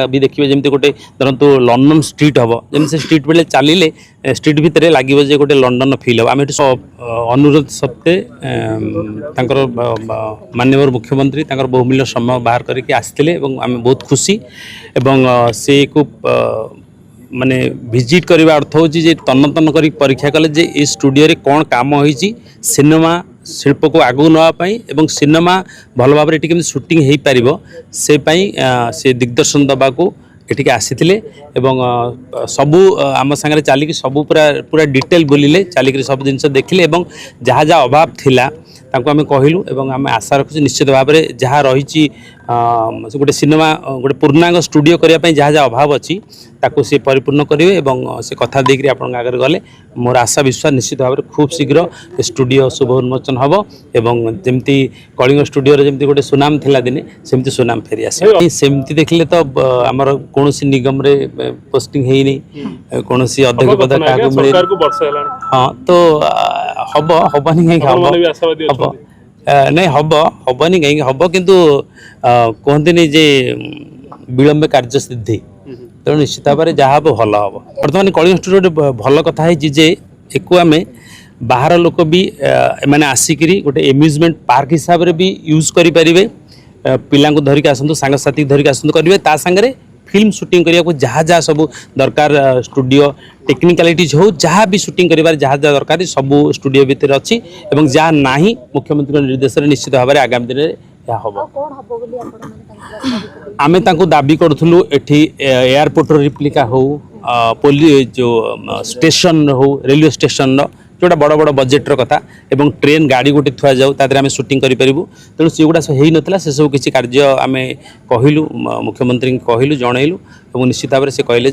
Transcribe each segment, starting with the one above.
भी देखिए जमी गोटे धरतु लंडन स्ट्रीट हम जमी से स्ट्रीट बेले चलिए स्ट्रीट भितर लगे जे गोटे लंडन फिल हम आम अनुरोध सत्वे माननीय मुख्यमंत्री बहुमूल्य समय बाहर करके आसते आम बहुत खुशी एवं से को माने विजिट करने अर्थ हूँ तन्न तन्न कर परीक्षा कले जे ये स्टूडियो रे कौन काम होइछि सिनेमा शिल्प को आगू नापी एवं सिनेमा भल भाव में शूटिंग हो पार से दिग्दर्शन दबा को एटिके आसीथिले एवं सबू आम सांगे चलिक सबू पूरा पूरा डिटेल बुलिले चलिक सब जिन देखिले एवं जहाँ जहाँ अभाव थिला तांको आमे कहिलु एवं आमे आशा रखुछु निश्चित भाव में जहाँ रही गोटे सिनेमा गोटे पूर्णांग स्टूडियो करने जहाँ जहाँ अभाव अच्छी ताको से परिपूर्ण करेंगे एवं से कथा देकर आपण आगे गले मोर आशा विश्वास निश्चित भाव में खूब शीघ्र स्टूडियो शुभ उन्मोचन हम एवं जमती कलिंग स्टूडियो जमती गोटे सुनाम थिला दिने सेमती सुनाम फेरी आसे सेमती देखले तो आमर कौन निगम रे पोस्टिंग हेनी कौन अध्यक्ष पद क्या हाँ तो हम हबनी कहीं हम नहीं हबनी कहीं हम किंतु कहते जे विलंब कार्य सिद्धि तेणु निश्चित भाव में जहाँ हम भल हम बर्तमान कलिंग स्टूडियो भल कथा है एक आम बाहर लोक भी मैंने आसिकी गोटे एम्यूजमेंट पार्क हिसाब से भी यूज करें पिला धरिक आसतु सांगसाथी धरिक आसतु करेंगे ता सांगे फिल्म शूटिंग करने को जहाँ जहाँ सब दरकार स्टूडियो टेक्निकालिटीज हो जहाँ भी शूटिंग कर जहाँ जहाँ दरकार सब स्टूडियो भितर अच्छी एवं जहाँ ना मुख्यमंत्री निर्देश निश्चित भाव में आगामी दिन हम आमे तांको दाबी करूँ एठी एयरपोर्ट रिप्लिका हो जो स्टेशन हो रेलवे स्टेशन जोटा बड़ बड़ बजेट्र कथा एवं ट्रेन गाड़ी गोटे थुआ जाऊ आम शूटिंग करूँ तेणु से गुड़ा हो नाला से सब किसी कार्य आम कहलु मुख्यमंत्री कहलु जनइलु और निश्चित भाव में से कहले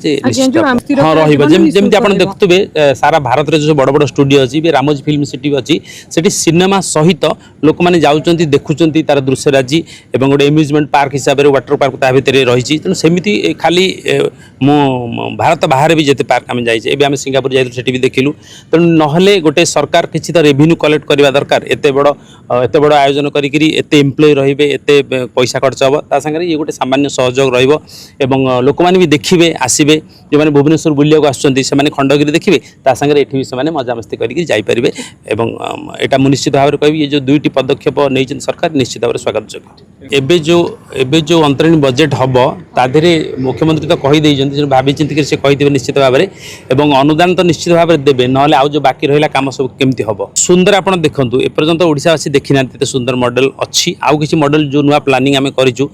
हाँ रही आप देखुए सारा भारत में जो बड़ बड़ स्टूडियो अच्छी रामोजी फिल्म सिटी अच्छी से सिनेमा सहित लोक मैंने जाऊँच देखुं तार दृश्यराजी और गोटे एम्यूजमेंट पार्क हिसाब से वाटर पार्क ता भितर रही तेणु सेमती खाली मो भारत बाहर भी जिते पार्क आम जाइए आम सिंगापुर जाइए भी देखिलु तेणु नहले गोटे सरकार किसी तो रेवेन्यू कलेक्ट करवा दरकार एत बड़ आयोजन करी एम्प्लॉय रे एत पैसा खर्च हम तांगे ये गोटे सामान्य सहयोग रहा लोक मैंने भी देखिए आसबे जो मैंने भुवनेश्वर बुलिया आसुँचे खंडगिरी देखिए तांगे ये भी मजामस्ती करके जापरेंगे यहाँ मुझे निश्चित भाव में कह ये जो दुईटी पदक्षेप नहीं सरकार निश्चित भाव में स्वागत योग्य एबे जो अंतरीण बजेट हम ताधे मुख्यमंत्री तो कहीदे जो भाई चिंतिक से कही निश्चित भाव में अनुदान तो निश्चित भाव में देवे ना आउ जो बाकी रहा काम सब केमती हम सुंदर आप देखूँ एपर्यंत ओडावासी देखी ना सुंदर मॉडल अच्छी आउ किसी मॉडल जो नुआ प्लानिंग आम करूँ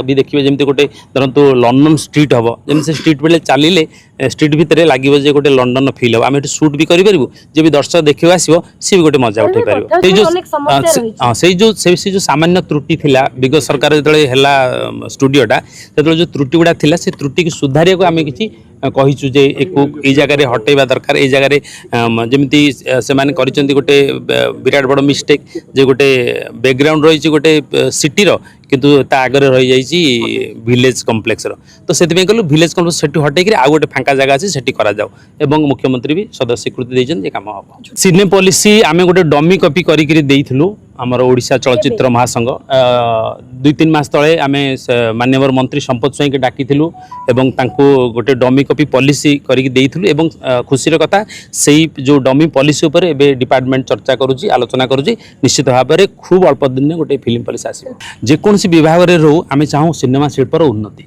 भी देखिए जमी गोटे धरतु लंडन स्ट्रीट हम जमी से स्ट्रीट बेले चलिए स्ट्रीट भितर लगे जे गोटे लंडन फिल हम आम शूट भी करूँ जे भी दर्शक देखा आसो सी भी गोटे मजा उठे पार से जो सामान्य त्रुटि थिला विगत सरकार जो है स्टूडियोटा जो जो त्रुटि गुड़ा थिला से त्रुटि की सुधार को आम किसी कहीचु जे ये जगह हटेवा दरकार ये जगह जमी से गोटे विराट बड़ मिस्टेक जे गोटे बैकग्राउंड रही गोटे सिटीर किंतु ता आगे रही जाइए विलेज कम्प्लेक्स तो से कहलु विलेज कम्प्लेक्स से हटेक आउ गोटे फांका जगह अच्छी से एवं मुख्यमंत्री भी सदस्य स्वीकृति देते काम हम सिने पॉलिसी आम गोटे डमी कॉपी करूँ आमर ओडिशा चलचित्र महासंघ 2-3 मास तले आम माननीय मंत्री संपत स्वाई के डाकी एवं गोटे डमी कॉपी पॉलिसी करके खुशी कथा से जो डमी पॉलिसी उपर एबे डिपार्टमेंट चर्चा करुच्ची आलोचना करुच्ची निश्चित भाव में खूब अल्प दिन गोटे फिल्म पॉलिसी आसो जेकोसी विभाग में रो आम चाहूँ सिनेमा शिल्पर उन्नति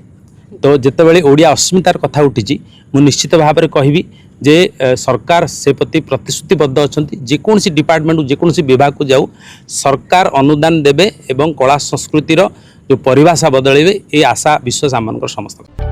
तो जितेबाला ओडिया अस्मितार कथा उठी मुझे निश्चित भाव में कहबी जे सरकार से प्रति प्रतिश्रुतिबद्ध अच्छा जेकोसी डिपार्टमेंट जेकोसी विभाग को जाऊ सरकार अनुदान देवे एवं कला संस्कृतिर जो परिभाषा बदलैबे ये आशा विश्वास आम समस्त।